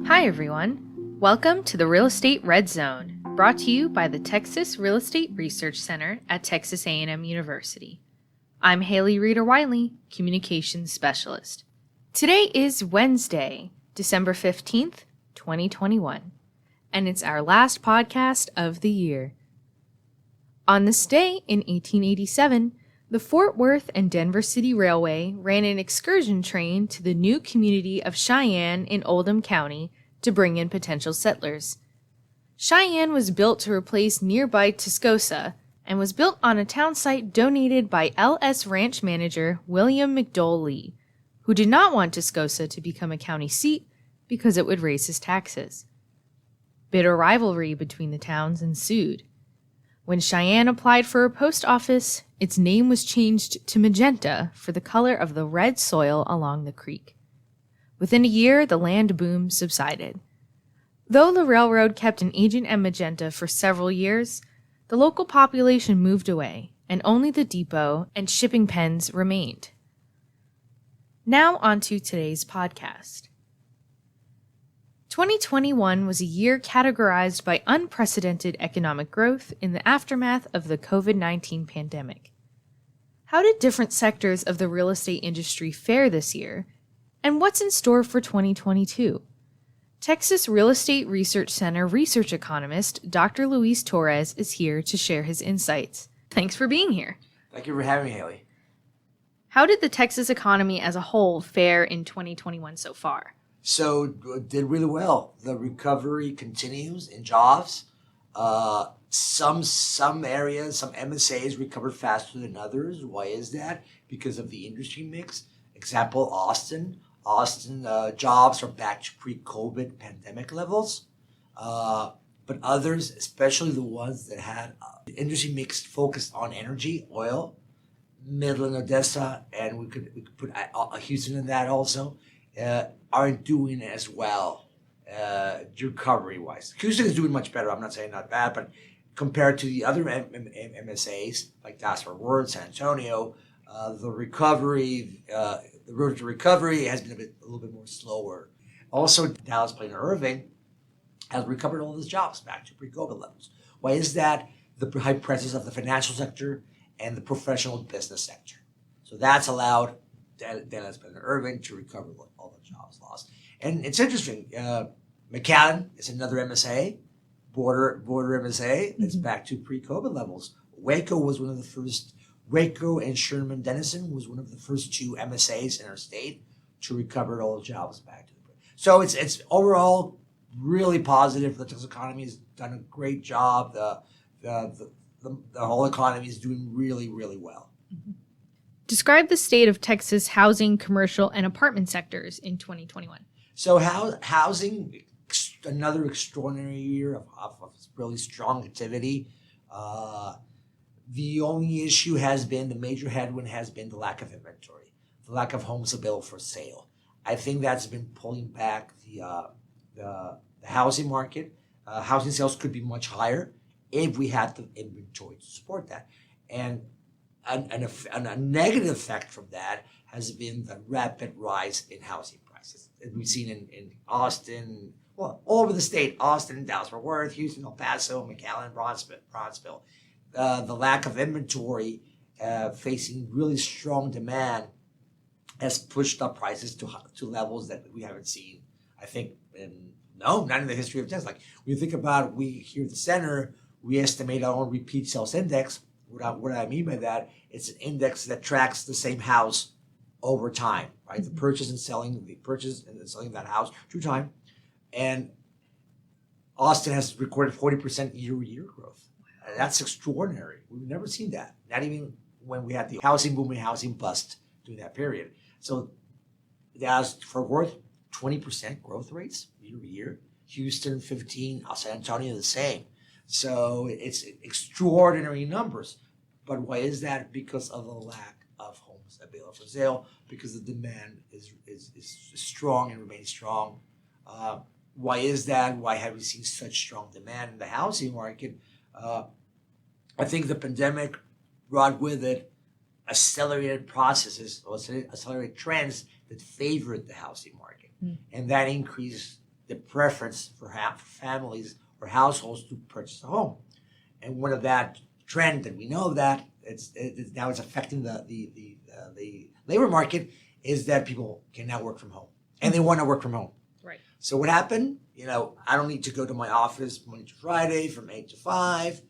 Hi everyone, welcome to the Real Estate Red Zone, brought to you by the Texas Real Estate Research Center at Texas A&M University. I'm Haley Reeder-Wiley, Communications Specialist. Today is Wednesday, December 15th, 2021, and it's our last podcast of the year. On this day in 1887, the Fort Worth and Denver City Railway ran an excursion train to the new community of Cheyenne in Oldham County to bring in potential settlers. Cheyenne was built to replace nearby Tascosa and was built on a town site donated by LS Ranch manager William McDowell Lee, who did not want Tascosa to become a county seat because it would raise his taxes. Bitter rivalry between the towns ensued. When Cheyenne applied for a post office, its name was changed to Magenta for the color of the red soil along the creek. Within a year, the land boom subsided. Though the railroad kept an agent at Magenta for several years, the local population moved away, and only the depot and shipping pens remained. Now on to today's podcast. 2021 was a year categorized by unprecedented economic growth in the aftermath of the COVID-19 pandemic. How did different sectors of the real estate industry fare this year, and what's in store for 2022? Texas Real Estate Research Center research economist Dr. Torres is here to share his insights. Thanks for being here. Thank you for having me, Haley. How did the Texas economy as a whole fare in 2021 so far? So did really well. The recovery continues in jobs. Some areas, some MSAs recovered faster than others. Why is that? Because of the industry mix. Example, Austin. Jobs are back to pre-COVID pandemic levels. But others, especially the ones that had industry mix focused on energy, oil, Midland, Odessa, and we could put Houston in that also, aren't doing as well recovery-wise. Houston is doing much better. I'm not saying not bad, but compared to the other MSAs like Dallas-Fort Worth, San Antonio, the road to recovery has been a little bit more slower. Also, Dallas, Plano, Irving has recovered all those jobs back to pre-COVID levels. Why is that? The high presence of the financial sector and the professional business sector. So that's allowed Dallas, Plano, Irving to recover all the jobs lost. And it's interesting. McAllen is another MSA, border MSA that's back to pre-COVID levels. Waco and Sherman Denison was one of the first two MSAs in our state to recover all the jobs back to the. So it's overall really positive. The Texas economy has done a great job. The whole economy is doing really, really well. Mm-hmm. Describe the state of Texas housing, commercial, and apartment sectors in 2021. So housing, another extraordinary year of really strong activity. The only issue has been, the major headwind has been the lack of inventory, the lack of homes available for sale. I think that's been pulling back the housing market. Housing sales could be much higher if we had the inventory to support that. And a negative effect from that has been the rapid rise in housing prices. We've seen in Austin, well, all over the state, Austin, Dallas-Fort Worth, Houston, El Paso, McAllen, Bronzeville. The lack of inventory facing really strong demand has pushed up prices to levels that we haven't seen, I think, not in the history of Texas. Like when you think about, we here at the center, we estimate our own repeat sales index. What I mean by that, it's an index that tracks the same house over time, right? The purchase and selling of that house through time. And Austin has recorded 40% year-over-year growth. That's extraordinary. We've never seen that. Not even when we had the housing boom and housing bust during that period. So Dallas-Fort Worth, 20% growth rates year-over-year. Houston, 15%. San Antonio, the same. So it's extraordinary numbers. But why is that? Because of the lack of homes available for sale, because the demand is strong and remains strong. Why is that? Why have we seen such strong demand in the housing market? I think the pandemic brought with it accelerated processes or accelerated trends that favored the housing market. And that increased the preference for families or households to purchase a home. And one of that trend that we know that it's now it's affecting the labor market is that people can now work from home, and they want to work from home. Right. So what happened? I don't need to go to my office Monday to Friday from 8 to 5.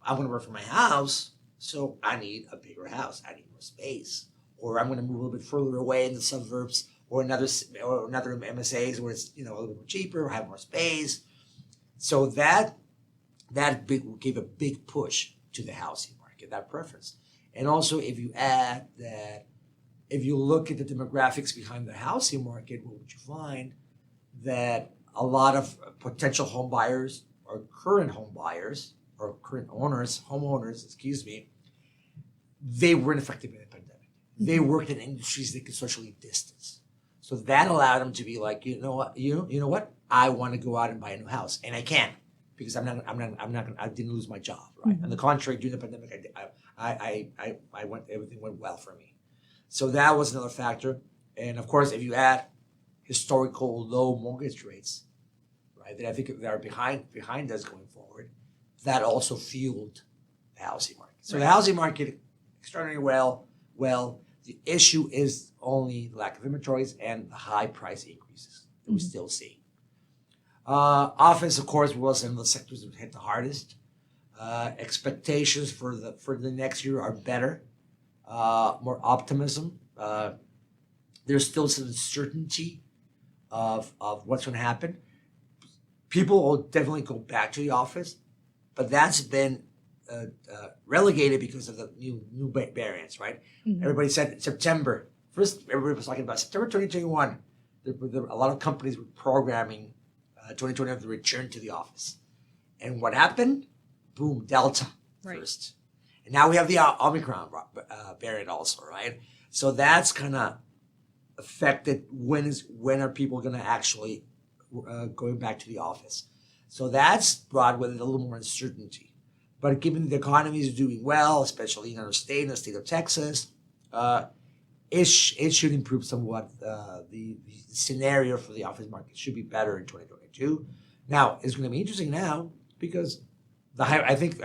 I'm going to work from my house, so I need a bigger house. I need more space, or I'm going to move a little bit further away in the suburbs, or another MSAs where it's a little bit more cheaper, or have more space. So that gave a big push to the housing market, that preference. And also, if you add that, if you look at the demographics behind the housing market, what would you find? That a lot of potential home buyers or current home buyers or current homeowners, they weren't affected by the pandemic. They worked in industries they could socially distance. So that allowed them to be like, you know what? I want to go out and buy a new house, and I can, because I didn't lose my job, right? On the contrary, during the pandemic, everything went well for me. So that was another factor. And of course, if you add historical low mortgage rates, right, that I think that are behind us going forward, that also fueled the housing market. So the housing market extraordinarily well. The issue is only lack of inventories and the high price increases that we still see. Office, of course, was one of the sectors that hit the hardest. Expectations for the next year are better, more optimism. There's still some uncertainty of what's going to happen. People will definitely go back to the office, but that's been relegated because of the new variants, right? Everybody said September. First, everybody was talking about September 2021. A lot of companies were programming 2020 to return to the office. And what happened? Boom, Delta first. And now we have the Omicron variant also, right? So that's kind of affected when are people going to actually going back to the office. So that's brought with it a little more uncertainty. But given the economy is doing well, especially in our state, in the state of Texas, it should improve somewhat. The scenario for the office market should be better in 2022. Now, it's going to be interesting now because I think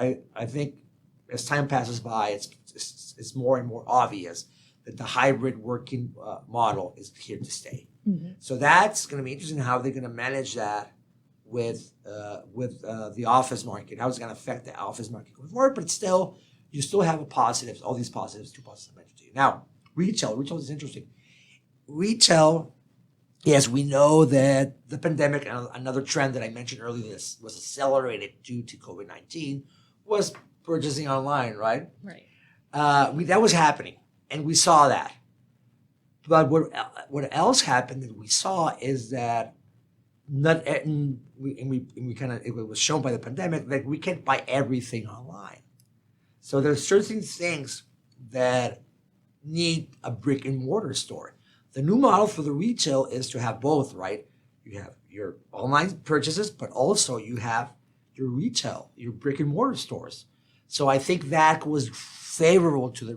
as time passes by, it's more and more obvious that the hybrid working model is here to stay. So that's going to be interesting how they're going to manage that with the office market, how it's going to affect the office market going forward. But still, you still have two positives I mentioned to you. Now, retail is interesting. Retail, yes, we know that the pandemic, and another trend that I mentioned earlier, this was accelerated due to COVID-19, was purchasing online, right? Right. That was happening, and we saw that. But what else happened that we saw is that it was shown by the pandemic that we can't buy everything online. So there's certain things that need a brick and mortar store. The new model for the retail is to have both, right? You have your online purchases, but also you have your retail, your brick and mortar stores. So I think that was favorable to the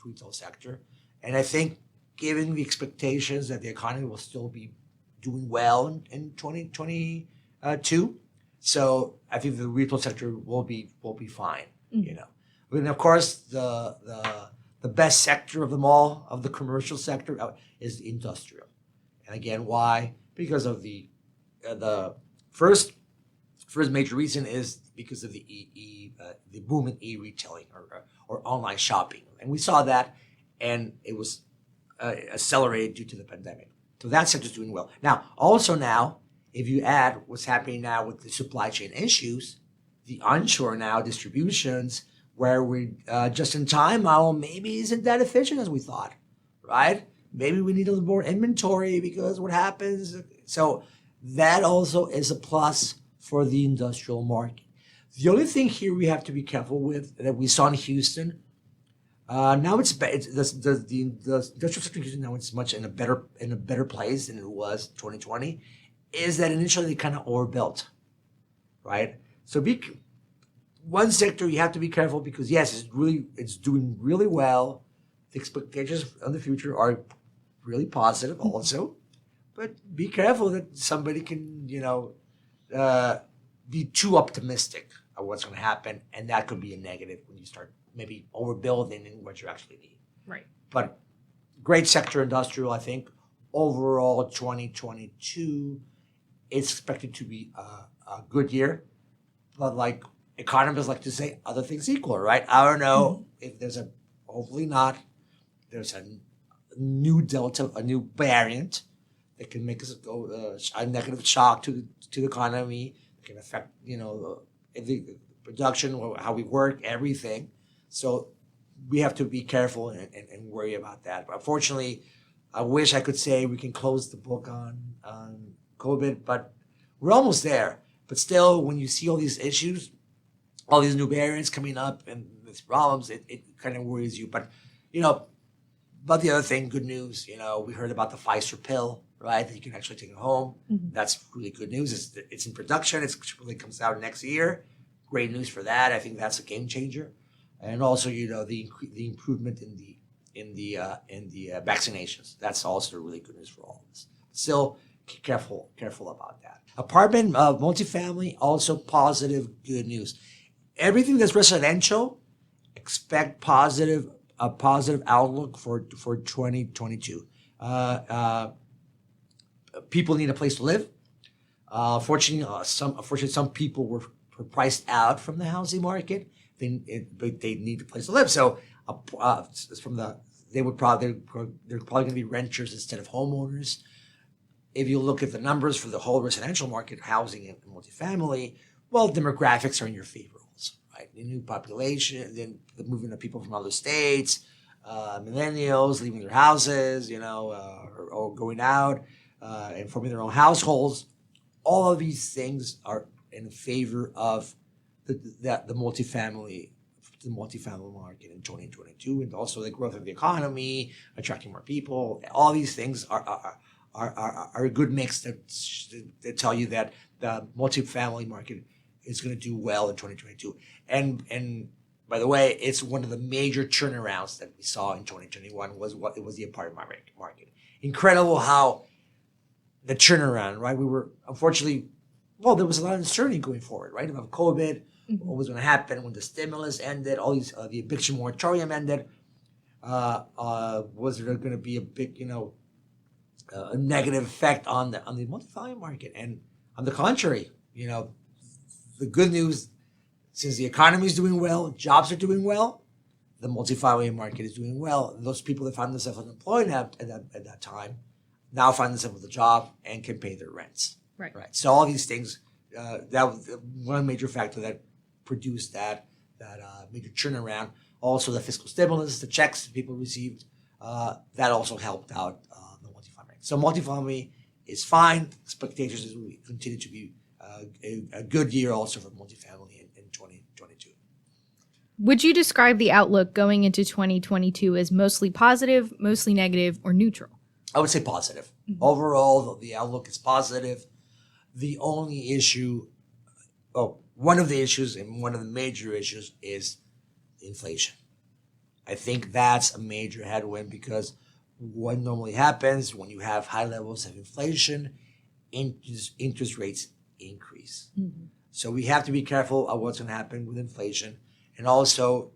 retail sector. And I think given the expectations that the economy will still be doing well in 2022, so I think the retail sector will be fine. And of course, the best sector of them all, of the commercial sector, is the industrial. And again, why? Because of the first major reason is because of the boom in e-retailing or online shopping, and we saw that, and it was accelerated due to the pandemic. So that sector's doing well. Now, if you add what's happening now with the supply chain issues, the onshore now distributions, where we just-in-time model maybe isn't that efficient as we thought, right? Maybe we need a little more inventory because what happens. So that also is a plus for the industrial market. The only thing here we have to be careful with that we saw in Houston. Now the industrial sector in Houston now it's much in a better place than it was 2020. Is that initially they kind of overbuilt, right? So one sector you have to be careful because yes, it's doing really well. The expectations on the future are really positive also, but be careful that somebody can, be too optimistic of what's going to happen, and that could be a negative when you start maybe overbuilding in what you actually need. Right. But great sector industrial, I think. Overall, 2022, it's expected to be a good year. But like economists like to say, other things equal, right? I don't know if hopefully not, there's a new Delta, a new variant that can make us go a negative shock to the economy. It can affect, the production, how we work, everything. So we have to be careful and worry about that. But unfortunately, I wish I could say we can close the book on COVID, but we're almost there. But still, when you see all these issues, all these new variants coming up and these problems, it kind of worries you. But, but the other thing, good news, we heard about the Pfizer pill, right? That you can actually take it home. Mm-hmm. That's really good news. It's in production. It really comes out next year. Great news for that. I think that's a game changer. And also, the improvement in the vaccinations. That's also really good news for all of us. Still, careful about that. Apartment, multifamily, also positive, good news. Everything that's residential, expect a positive outlook for 2022. People need a place to live. Fortunately, some people were priced out from the housing market. They need a place to live. So they're probably going to be renters instead of homeowners. If you look at the numbers for the whole residential market, housing and multifamily, well, demographics are in your favor also, right? The new population, then the movement of people from other states, millennials leaving their houses, or going out and forming their own households. All of these things are in favor of the multifamily market in 2022, and also the growth of the economy, attracting more people. All these things are a good mix that tell you that the multifamily market is going to do well in 2022. And by the way, it's one of the major turnarounds that we saw in 2021 was the apartment market. Incredible how the turnaround, right? We were unfortunately, there was a lot of uncertainty going forward, right? About COVID, what was going to happen when the stimulus ended, all these the eviction moratorium ended. Was there going to be a big, a negative effect on the multifamily market? And on the contrary, the good news, since the economy is doing well, jobs are doing well, the multifamily market is doing well. Those people that found themselves unemployed at that time now find themselves with a job and can pay their rents. Right. So all these things, that was one major factor that produced that major turnaround. Also, the fiscal stimulus, the checks that people received, that also helped out the multifamily. So multifamily is fine. Expectations is we continue to be a good year also for multifamily in 2022. Would you describe the outlook going into 2022 as mostly positive, mostly negative, or neutral? I would say positive. Mm-hmm. Overall, the outlook is positive. The only issue, one of the issues and one of the major issues is inflation. I think that's a major headwind because what normally happens when you have high levels of inflation, interest rates increase. Mm-hmm. So we have to be careful of what's going to happen with inflation. And also,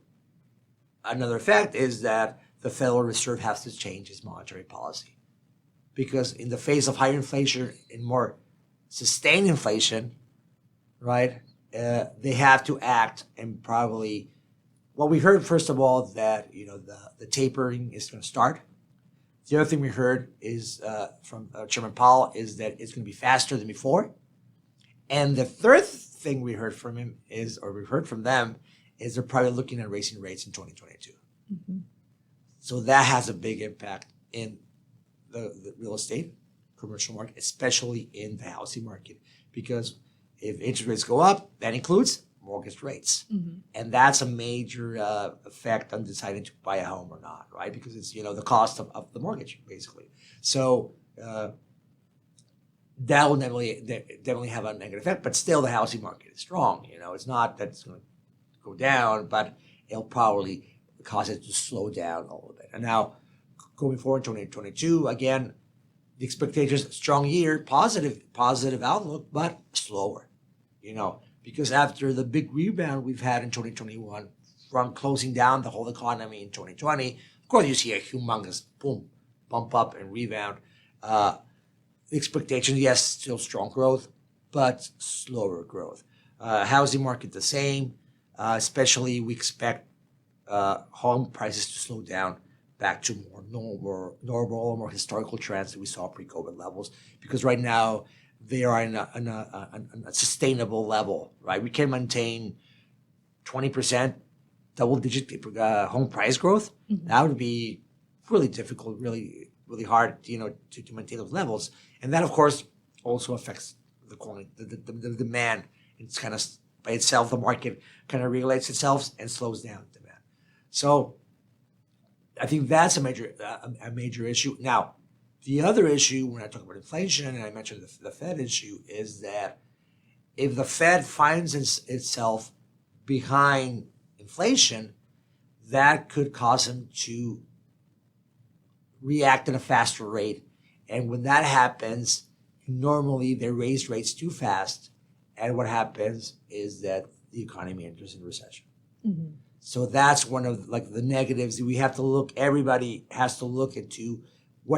another effect is that the Federal Reserve has to change its monetary policy. Because in the face of higher inflation and more sustained inflation, right, they have to act and probably, we heard first of all that, the tapering is going to start. The other thing we heard is from Chairman Powell is that it's going to be faster than before. And the third thing we heard from him we heard from them, is they're probably looking at raising rates in 2022. Mm-hmm. So that has a big impact in the real estate, commercial market, especially in the housing market. Because if interest rates go up, that includes mortgage rates. Mm-hmm. And that's a major effect on deciding to buy a home or not, right? Because it's, the cost of the mortgage, basically. So that will definitely have a negative effect, but still the housing market is strong. It's not that it's going to go down, but it'll probably cause it to slow down a little bit. And now, going forward, 2022, again, The expectations, strong year, positive outlook, but slower, because after the big rebound we've had in 2021 from closing down the whole economy in 2020, of course you see a humongous boom, bump up and rebound. The expectation, yes, still strong growth, but slower growth. Housing market the same, especially we expect home prices to slow down back to more normal, more historical trends that we saw pre-COVID levels, because right now they are in a sustainable level, right? We can maintain 20% double-digit home price growth. Mm-hmm. That would be really difficult, really, really hard, to maintain those levels. And that, of course, also affects the quality, the demand. It's kind of by itself, the market kind of regulates itself and slows down demand. So I think that's a major issue. Now, the other issue when I talk about inflation, and I mentioned the Fed issue, is that if the Fed finds itself behind inflation, that could cause them to react at a faster rate. And when that happens, normally they raise rates too fast. And what happens is that the economy enters in recession. Mm-hmm. So that's one of the negatives. Everybody has to look into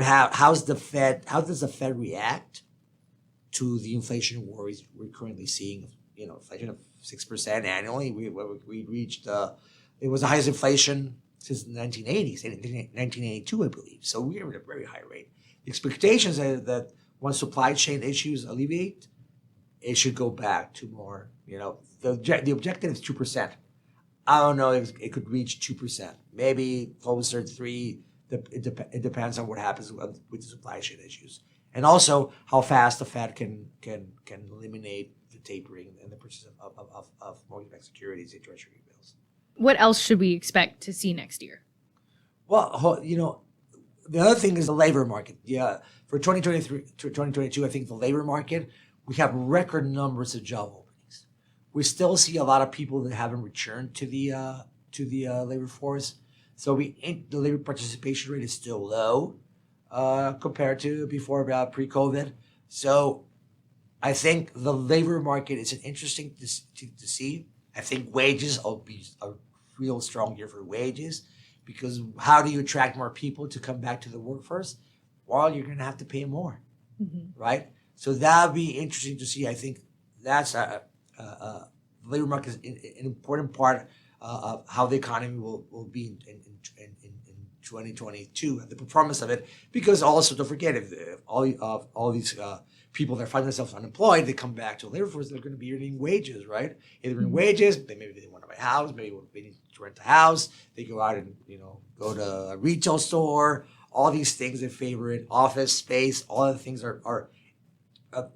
how does the Fed react to the inflation worries we're currently seeing? Inflation of 6% annually. We reached it was the highest inflation since the 1980s, 1982, I believe. So we're at a very high rate. The expectations are that once supply chain issues alleviate, it should go back to more. The objective is 2%. I don't know if it could reach 2%, maybe closer to 3%. It depends on what happens with the supply chain issues, and also how fast the Fed can eliminate the tapering and the purchase of mortgage-backed securities and treasury bills. What else should we expect to see next year? Well, the other thing is the labor market. Yeah, for 2023 to 2022, I think the labor market, we have record numbers of job openings. We still see a lot of people that haven't returned to the labor force. So the labor participation rate is still low compared to before pre-COVID. So I think the labor market is interesting to see. I think wages will be a real strong year for wages, because how do you attract more people to come back to the workforce? Well, you're going to have to pay more, right? So that would be interesting to see. I think that's the labor market is an important part of how the economy will be in 2022, the performance of it. Because also, don't forget, if all these people that find themselves unemployed, they come back to the labor force, they're going to be earning wages, right? Either earning wages, maybe they want to buy a house, maybe they need to rent a house, they go out and go to a retail store. All these things they favor it, office space, all of the things are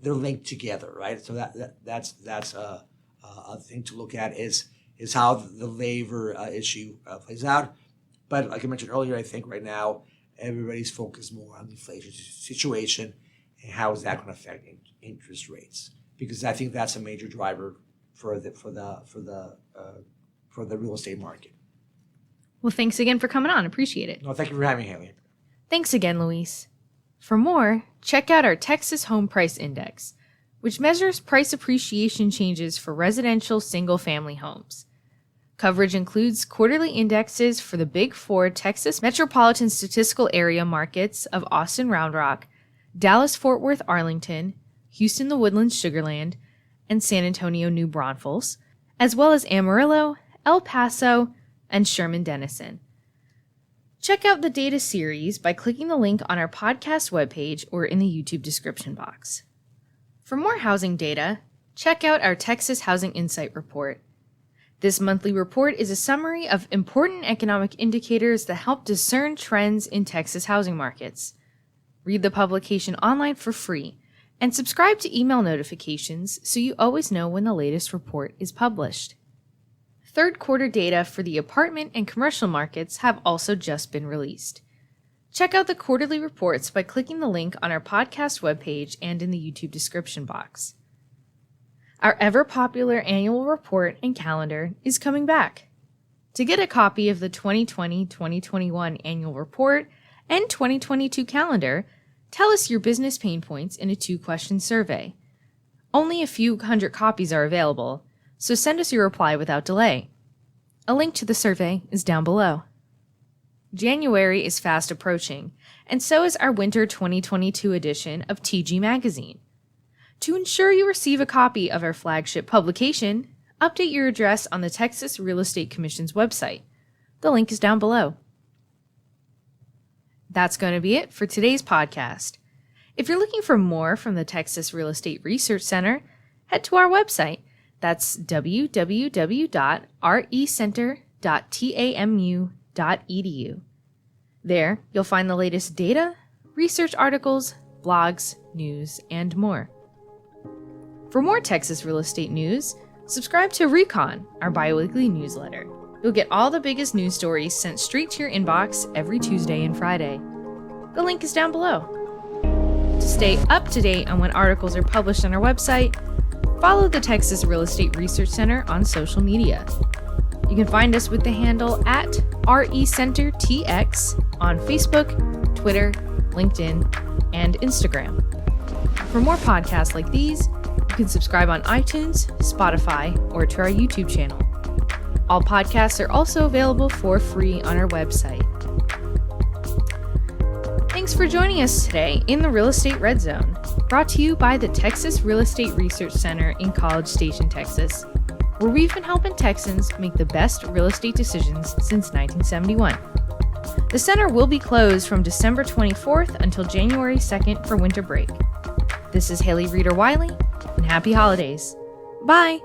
they're linked together, right? So that's a thing to look at is how the labor issue plays out. But like I mentioned earlier, I think right now everybody's focused more on the inflation situation and how is that going to affect interest rates, because I think that's a major driver for the real estate market. Well, thanks again for coming on. Appreciate it. No, thank you for having me, Haley. Thanks again, Luis. For more, check out our Texas Home Price Index, which measures price appreciation changes for residential single-family homes. Coverage includes quarterly indexes for the Big Four Texas metropolitan statistical area markets of Austin Round Rock, Dallas-Fort Worth Arlington, Houston-The Woodlands Sugarland, and San Antonio New Braunfels, as well as Amarillo, El Paso, and Sherman-Denison. Check out the data series by clicking the link on our podcast webpage or in the YouTube description box. For more housing data, check out our Texas Housing Insight Report. This monthly report is a summary of important economic indicators that help discern trends in Texas housing markets. Read the publication online for free and subscribe to email notifications so you always know when the latest report is published. Third quarter data for the apartment and commercial markets have also just been released. Check out the quarterly reports by clicking the link on our podcast webpage and in the YouTube description box. Our ever-popular annual report and calendar is coming back. To get a copy of the 2020-2021 annual report and 2022 calendar, Tell us your business pain points in a 2-question survey. Only a few hundred copies are available, so send us your reply without delay. A link to the survey is down below. January is fast approaching, and so is our Winter 2022 edition of TG Magazine. To ensure you receive a copy of our flagship publication, update your address on the Texas Real Estate Commission's website. The link is down below. That's going to be it for today's podcast. If you're looking for more from the Texas Real Estate Research Center, head to our website. That's www.recenter.tamu.edu. There, you'll find the latest data, research articles, blogs, news, and more. For more Texas real estate news, subscribe to Recon, our biweekly newsletter. You'll get all the biggest news stories sent straight to your inbox every Tuesday and Friday. The link is down below. To stay up to date on when articles are published on our website, follow the Texas Real Estate Research Center on social media. You can find us with the handle at RECenterTX on Facebook, Twitter, LinkedIn, and Instagram. For more podcasts like these, you can subscribe on iTunes, Spotify, or to our YouTube channel. All podcasts are also available for free on our website. Thanks for joining us today in the Real Estate Red Zone, brought to you by the Texas Real Estate Research Center in College Station, Texas, where we've been helping Texans make the best real estate decisions since 1971. The center will be closed from December 24th until January 2nd for winter break. This is Haley Reeder Wiley, and happy holidays. Bye!